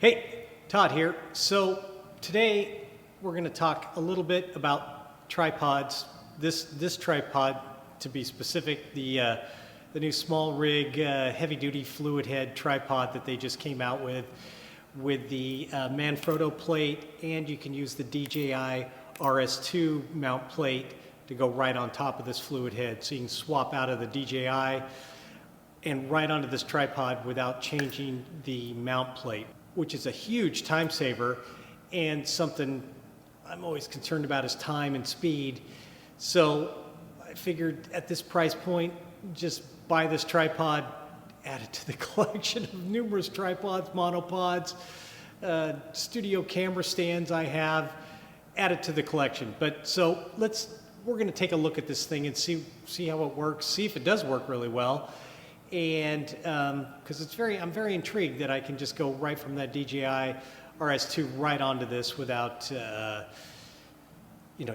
Hey, Todd here. So today we're going to talk a little bit about tripods. This tripod, to be specific, the new SmallRig heavy-duty fluid head tripod that they just came out with the Manfrotto plate, and you can use the DJI RS2 mount plate to go right on top of this fluid head. So you can swap out of the DJI and right onto this tripod without changing the mount plate, which is a huge time saver, and something I'm always concerned about is time and speed. So I figured at this price point, just buy this tripod, add it to the collection of numerous tripods, monopods, studio camera stands I have, add it to the collection. But so we're gonna take a look at this thing and see how it works, see if it does work really well. And because I'm very intrigued that I can just go right from that DJI RS2 right onto this without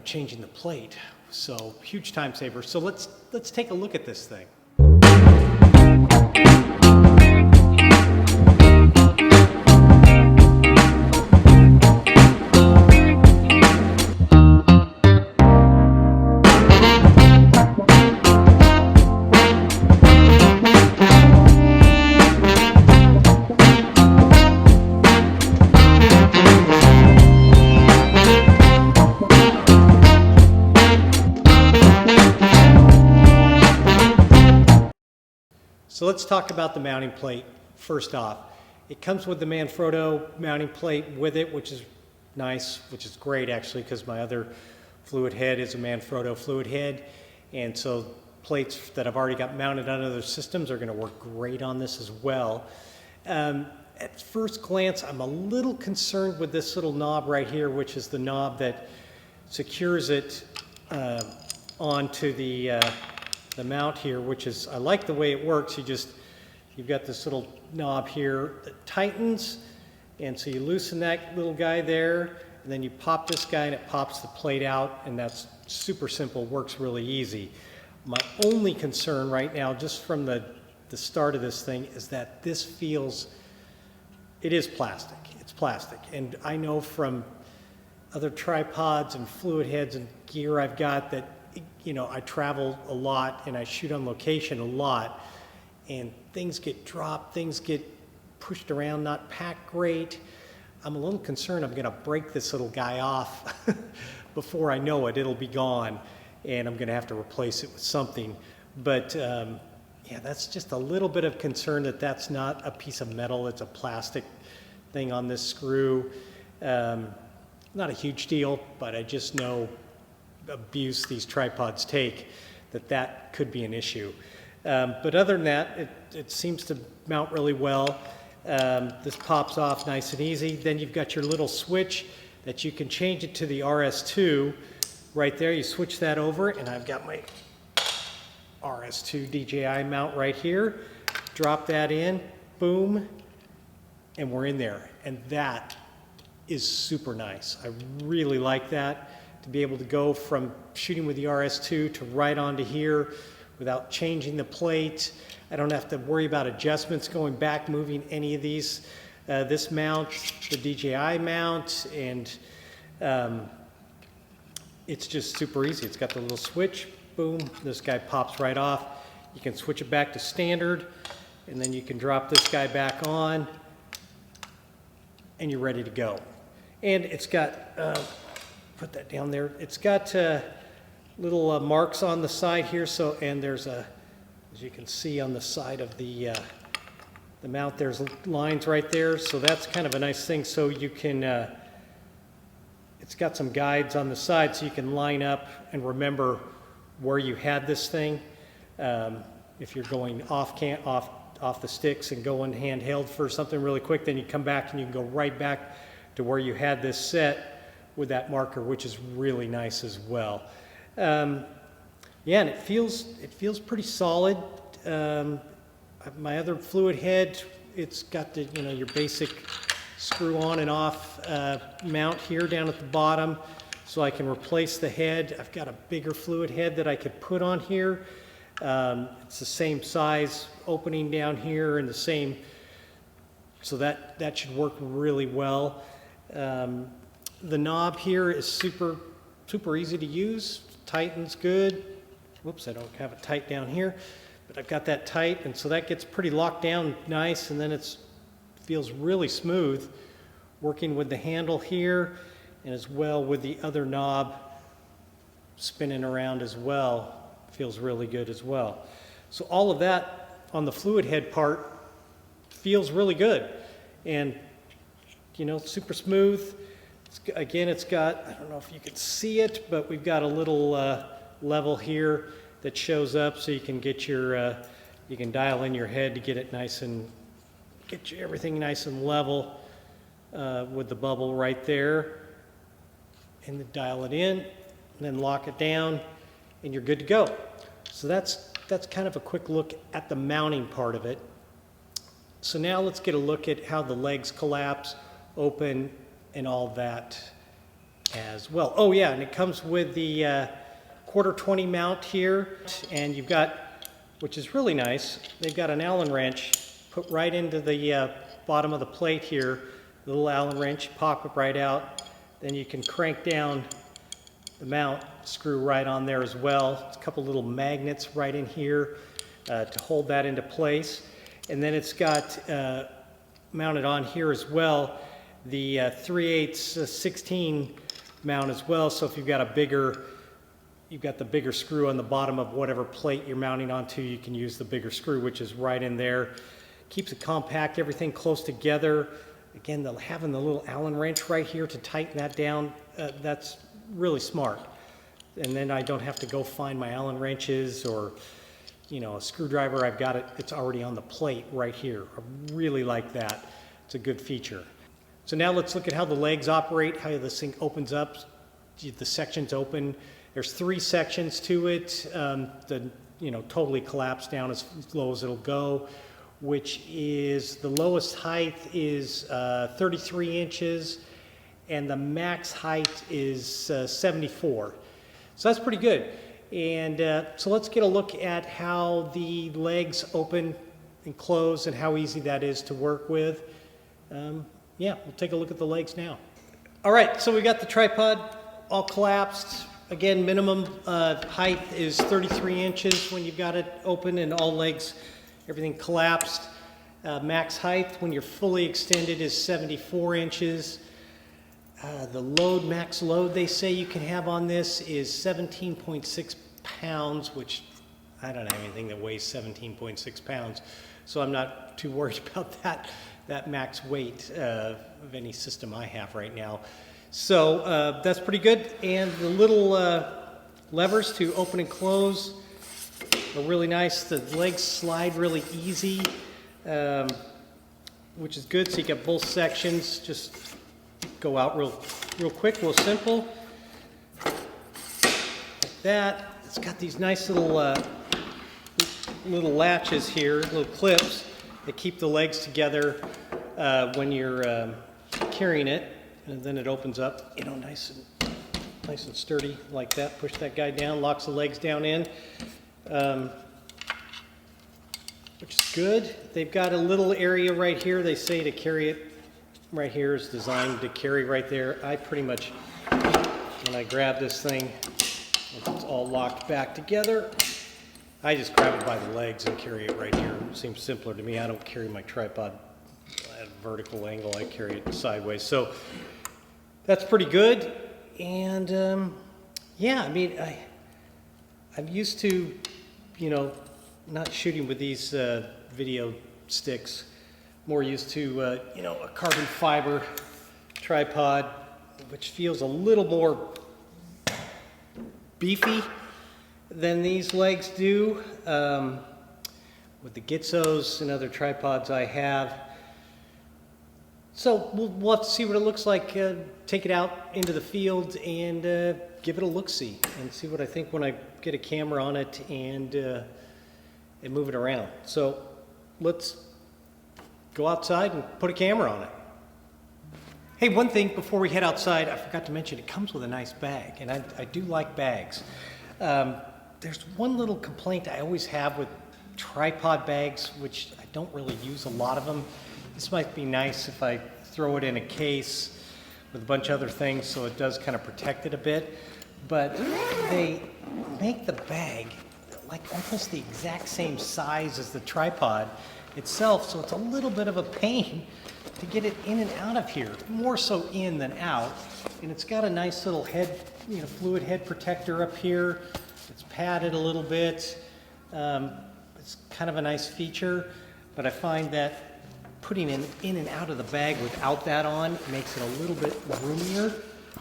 changing the plate. So huge time saver. So let's take a look at this thing. So let's talk about the mounting plate first off. It comes with the Manfrotto mounting plate with it, which is nice, which is great actually, because my other fluid head is a Manfrotto fluid head. And so plates that I've already got mounted on other systems are going to work great on this as well. At first glance, I'm a little concerned with this little knob right here, which is the knob that secures it onto the mount here, which is, I like the way it works. You've got this little knob here that tightens, and so you loosen that little guy there, and then you pop this guy and it pops the plate out, and that's super simple, works really easy. My only concern right now, just from the start of this thing, is that it is plastic. It's plastic, and I know from other tripods and fluid heads and gear I've got that I travel a lot and I shoot on location a lot, and things get dropped, things get pushed around, not packed great. I'm a little concerned I'm going to break this little guy off before I know it. It'll be gone, and I'm going to have to replace it with something. But yeah, that's just a little bit of concern that that's not a piece of metal. It's a plastic thing on this screw. Not a huge deal, but I just know abuse these tripods take, that could be an issue. But other than that, it seems to mount really well. This pops off nice and easy. Then you've got your little switch that you can change it to the RS2 right there. You switch that over, and I've got my RS2 DJI mount right here. Drop that in, boom, and we're in there. And that is super nice. I really like that, to be able to go from shooting with the RS2 to right onto here without changing the plate. I don't have to worry about adjustments going back, moving any of these. This mount, the DJI mount, and it's just super easy. It's got the little switch, boom, this guy pops right off. You can switch it back to standard, and then you can drop this guy back on, and you're ready to go. And it's got, put that down there. It's got little marks on the side here. So, and there's as you can see on the side of the mount, there's lines right there. So that's kind of a nice thing. So you can, it's got some guides on the side so you can line up and remember where you had this thing. If you're going off the sticks and going handheld for something really quick, then you come back and you can go right back to where you had this set with that marker, which is really nice as well. Yeah, and it feels pretty solid. My other fluid head, it's got the your basic screw on and off mount here down at the bottom, so I can replace the head. I've got a bigger fluid head that I could put on here. It's the same size opening down here and the same So that should work really well. The knob here is super easy to use. Tightens good. Whoops, I don't have it tight down here, but I've got that tight, and so that gets pretty locked down nice, and then it feels really smooth working with the handle here, and as well with the other knob spinning around as well. Feels really good as well. So all of that on the fluid head part feels really good, and super smooth. Again, it's got, I don't know if you can see it, but we've got a little level here that shows up, so you can get your, you can dial in your head to get it nice and get everything nice and level with the bubble right there, and then dial it in, and then lock it down, and you're good to go. So that's kind of a quick look at the mounting part of it. So now let's get a look at how the legs collapse, open, and all that as well. Oh yeah, and it comes with the quarter 20 mount here, and you've got, which is really nice, they've got an Allen wrench put right into the bottom of the plate here. The little Allen wrench, pop it right out. Then you can crank down the mount, screw right on there as well. It's a couple little magnets right in here to hold that into place. And then it's got mounted on here as well, the 3/8 16 mount as well. So if you've got you've got the bigger screw on the bottom of whatever plate you're mounting onto, you can use the bigger screw, which is right in there. Keeps it compact, everything close together. Again, having the little Allen wrench right here to tighten that down, that's really smart. And then I don't have to go find my Allen wrenches or a screwdriver. I've got it, it's already on the plate right here. I really like that. It's a good feature. So now let's look at how the legs operate, how this thing opens up. The sections open. There's 3 sections to it. Totally collapse down as low as it'll go, which is the lowest height is 33 inches, and the max height is 74. So that's pretty good. And so let's get a look at how the legs open and close and how easy that is to work with. Yeah, we'll take a look at the legs now. All right, so we got the tripod all collapsed. Again, minimum height is 33 inches when you've got it open and all legs, everything collapsed. Max height when you're fully extended is 74 inches. The max load they say you can have on this is 17.6 pounds, which I don't have anything that weighs 17.6 pounds, so I'm not too worried about that max weight of any system I have right now. So that's pretty good. And the little levers to open and close are really nice. The legs slide really easy, which is good. So you get both sections just go out real quick, real simple. Like that. It's got these nice little latches here, little clips that keep the legs together when you're carrying it, and then it opens up, nice and sturdy like that. Push that guy down, locks the legs down in, which is good. They've got a little area right here. They say to carry it right here is designed to carry right there. I pretty much, when I grab this thing, it's all locked back together. I just grab it by the legs and carry it right here. It seems simpler to me. I don't carry my tripod at a vertical angle. I carry it sideways. So that's pretty good. And yeah, I mean, I'm used to, not shooting with these video sticks. More used to, a carbon fiber tripod, which feels a little more beefy than these legs do. With the Gitsos and other tripods I have. So we'll have to see what it looks like, take it out into the field and give it a look-see and see what I think when I get a camera on it and move it around. So let's go outside and put a camera on it. Hey, one thing before we head outside, I forgot to mention, it comes with a nice bag, and I do like bags. There's one little complaint I always have with tripod bags, which I don't really use a lot of them, This might be nice if I throw it in a case with a bunch of other things so it does kind of protect it a bit. But they make the bag like almost the exact same size as the tripod itself, so it's a little bit of a pain to get it in and out of here, more so in than out. And it's got a nice little head, fluid head protector up here. It's padded a little bit. It's kind of a nice feature, but I find that putting it in and out of the bag without that on makes it a little bit roomier,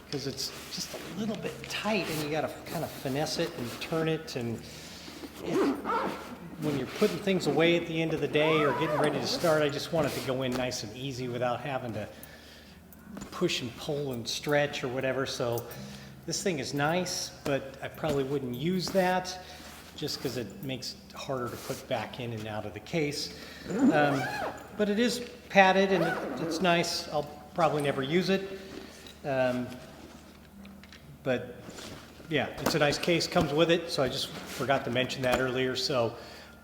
because it's just a little bit tight and you got to kind of finesse it and turn it. And when you're putting things away at the end of the day or getting ready to start, I just want it to go in nice and easy without having to push and pull and stretch or whatever. So this thing is nice, but I probably wouldn't use that just because it makes it harder to put back in and out of the case. But it is padded and it's nice. I'll probably never use it. But yeah, it's a nice case, comes with it, so I just forgot to mention that earlier. So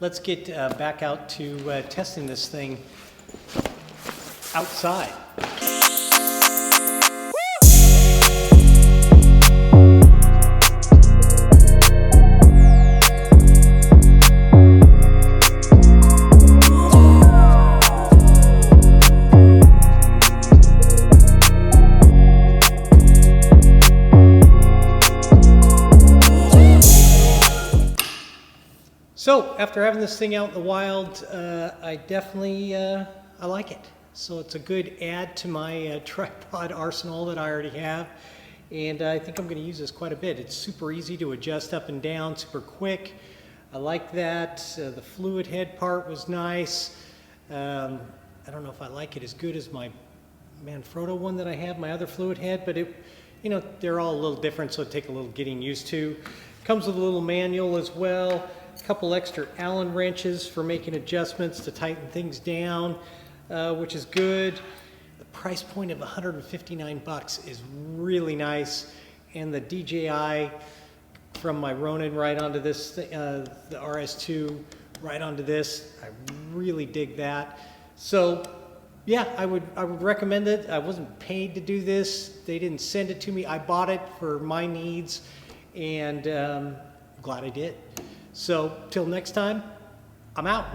let's get back out to testing this thing outside. So after having this thing out in the wild, I definitely I like it. So it's a good add to my tripod arsenal that I already have, and I think I'm going to use this quite a bit. It's super easy to adjust up and down, super quick. I like that. The fluid head part was nice. I don't know if I like it as good as my Manfrotto one that I have, my other fluid head, but they're all a little different, so it'll take a little getting used to. Comes with a little manual as well. A couple extra Allen wrenches for making adjustments to tighten things down, which is good. The price point of $159 is really nice, and the DJI from my Ronin right onto this, the RS2 right onto this, I really dig that. So yeah, I would recommend it. I wasn't paid to do this. They didn't send it to me. I bought it for my needs, and I'm glad I did. So till next time, I'm out.